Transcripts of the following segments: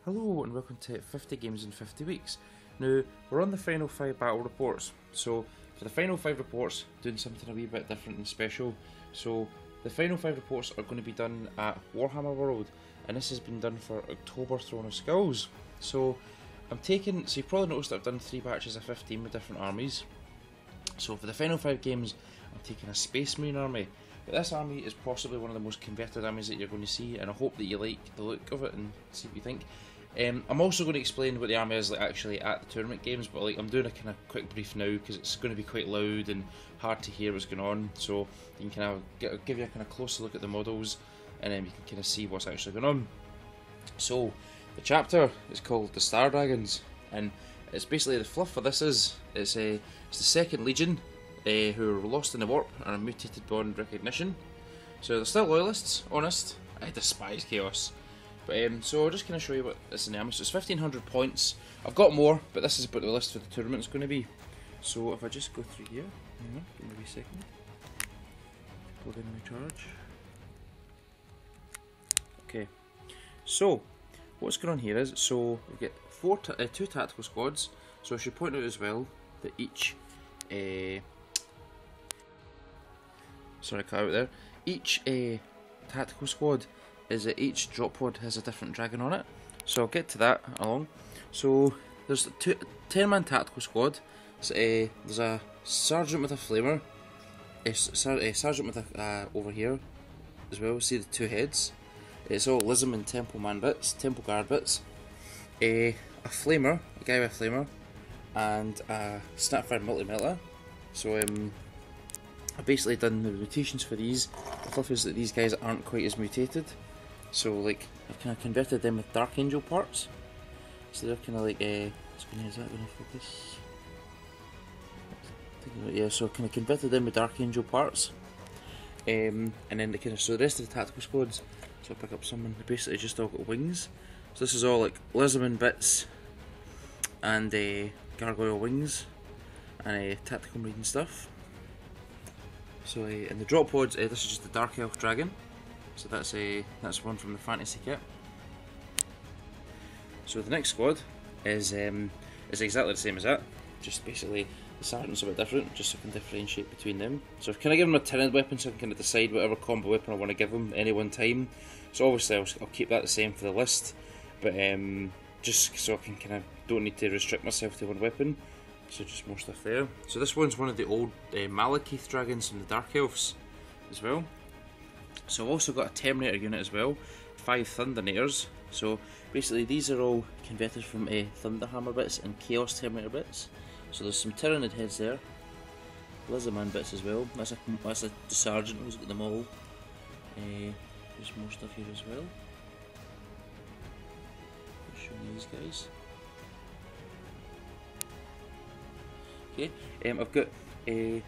Hello and welcome to 50 Games in 50 Weeks. Now, we're on the final 5 battle reports, so for the final 5 reports, doing something a wee bit different and special. So, the final 5 reports are going to be done at Warhammer World, and this has been done for October Throne of Skulls. So, you've probably noticed that I've done 3 batches of 15 with different armies. So, for the final 5 games, I'm taking a Space Marine army. But this army is possibly one of the most converted armies that you're going to see, and I hope that you like the look of it and see what you think. I'm also going to explain what the army is like actually at the tournament games, but I'm doing a kind of quick brief now because it's going to be quite loud and hard to hear what's going on. So you can kind of give you a kind of closer look at the models, and then you can kind of see what's actually going on. So the chapter is called the Star Dragons, and it's basically the fluff for this is it's the Second Legion, who are lost in the warp and are mutated beyond recognition. So they're still loyalists, honest. I despise chaos. But so I'll just kind of show you what this in the army. So it's 1500 points. I've got more, but this is what the list for the tournament is going to be. So if I just go through here, give me a wee second. Plug in my charge. Okay. So what's going on here is, so we get 2 tactical squads. So I should point out as well that each sorry, cut out there. Each tactical squad is that each drop pod has a different dragon on it. So I'll get to that along. So there's a 10-man tactical squad. So, there's a sergeant with a flamer, a sergeant with a over here as well. See the 2 heads. It's all Lism and Temple Man bits, Temple Guard bits. A flamer, a guy with a flamer, and a Snapfire multi-melter. So I've basically done the mutations for these. The fluff is that these guys aren't quite as mutated. So like, I've kind of converted them with Dark Angel parts. So they're kind of like, is that going to focus? Yeah, so I kind of converted them with Dark Angel parts. And then so the rest of the tactical squads, so I'll pick up someone, they basically just all got wings. So this is all like Lisman bits, and gargoyle wings, and tactical marine stuff. So in the drop pods, this is just the Dark Elf Dragon. So that's one from the fantasy kit. So the next squad is exactly the same as that. Just basically the sergeant's a bit different, just so I can differentiate between them. So I've kind of given them a tyrant weapon, so I can kind of decide whatever combo weapon I want to give them at any one time. So obviously I'll keep that the same for the list, but just so I can kind of don't need to restrict myself to one weapon. So just more stuff there. So this one's one of the old Malekith dragons from the Dark Elves as well. So I've also got a Terminator unit as well, 5 Thundernators. So basically these are all converted from Thunderhammer bits and Chaos Terminator bits. So there's some Tyranid heads there, Lizardman bits as well. That's a sergeant who's got them all. There's more stuff here as well. I'll show you these guys. Okay, I've got a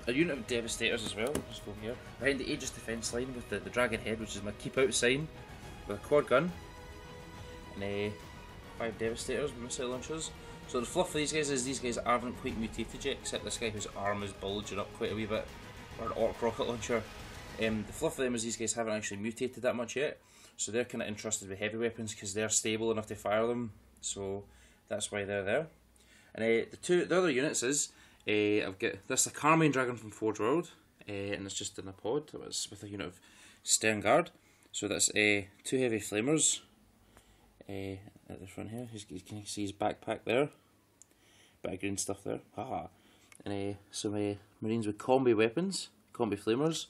unit of Devastators as well. Just go here behind the Aegis defense line with the dragon head, which is my keep out sign, with a quad gun and 5 Devastators with missile launchers. So the fluff for these guys is these guys aren't quite mutated yet, except this guy whose arm is bulging up quite a wee bit, or an Orc rocket launcher. The fluff for them is these guys haven't actually mutated that much yet, so they're kind of entrusted with heavy weapons because they're stable enough to fire them. So that's why they're there. And the other units is I've got this Carmine Dragon from Forge World, and it's just in a pod. It's with a unit of Sternguard. So that's 2 heavy flamers at the front here. You can see his backpack there, bit of green stuff there. Haha. And some marines with combi weapons, combi flamers,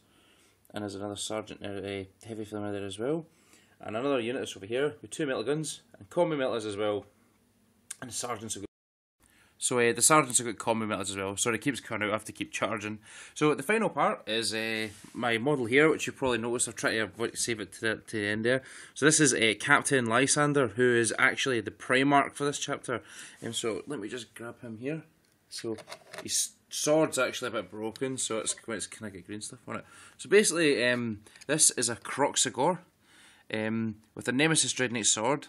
and there's another sergeant there, a heavy flamer there as well. And another unit that's over here with 2 metal guns and combi melters as well. And the sergeants have got. So the sergeants have got combi metals as well. Sorry, it keeps cutting out, I have to keep charging. So the final part is my model here, which you probably noticed. I've tried to save it to the end there. So this is Captain Lysander, who is actually the Primarch for this chapter. So let me just grab him here. So his sword's actually a bit broken, so it's kind of got green stuff on it. So basically, this is a Kroxigor with a Nemesis Dreadnought sword.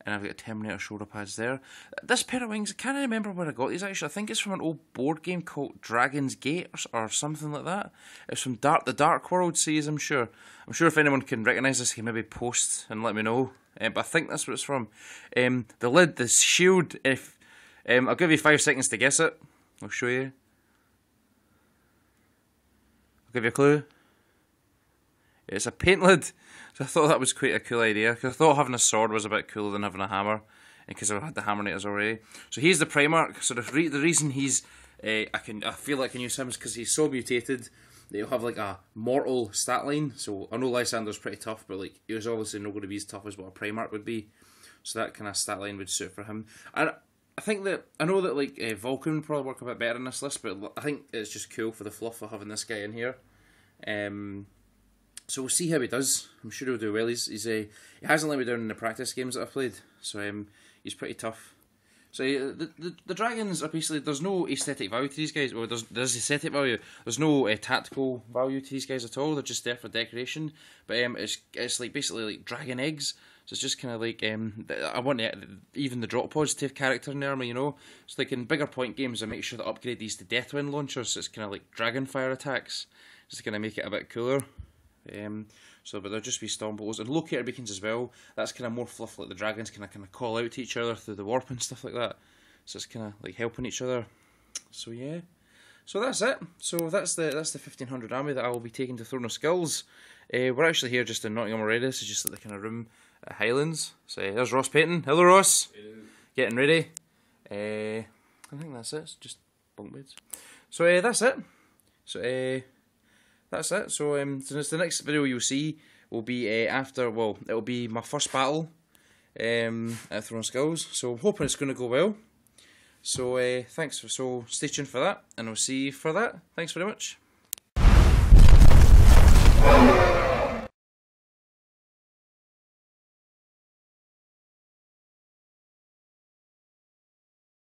And I've got Terminator shoulder pads there. This pair of wings, I can't remember where I got these actually. I think it's from an old board game called Dragon's Gate or something like that. It's from the Dark World series, I'm sure. I'm sure if anyone can recognise this, you can maybe post and let me know. But I think that's what it's from. The lid, the shield, if I'll give you 5 seconds to guess it. I'll show you. I'll give you a clue. It's a paint lid. So I thought that was quite a cool idea, because I thought having a sword was a bit cooler than having a hammer, because I had the Hammernators already. So he's the Primarch. So the reason he's I feel like I can use him is because he's so mutated that he'll have like a mortal stat line. So I know Lysander's pretty tough, but like he was obviously not going to be as tough as what a Primarch would be. So that kind of stat line would suit for him. And I think that I know that like Vulcan would probably work a bit better in this list, but I think it's just cool for the fluff of having this guy in here. So we'll see how he does. I'm sure he'll do well. He hasn't let me down in the practice games that I've played, so he's pretty tough. So the dragons are basically, there's no aesthetic value to these guys. Well, there's aesthetic value. There's no tactical value to these guys at all. They're just there for decoration. But it's like basically like dragon eggs. So it's just kind of like I want even the drop pods to have character in the army, you know. So like in bigger point games, I make sure to upgrade these to Deathwind launchers. So it's kind of like dragon fire attacks, just to kind of make it a bit cooler. But there'll just be storm bolts and locator beacons as well. That's kind of more fluff, like the dragons kind of call out to each other through the warp and stuff like that. So it's kind of like helping each other. So yeah, so that's it. So that's the 1500 army that I will be taking to Throne of Skulls. We're actually here just in Nottingham already. This is just like the kind of room at Highlands. So there's Ross Payton. Hello, Ross. Hello. Getting ready. I think that's it. It's just bunk beds. So that's it. So that's it. So the next video you'll see will be after, well, it'll be my first battle at Throne of Skulls. So I'm hoping it's going to go well. So so stay tuned for that, and I'll see you for that. Thanks very much.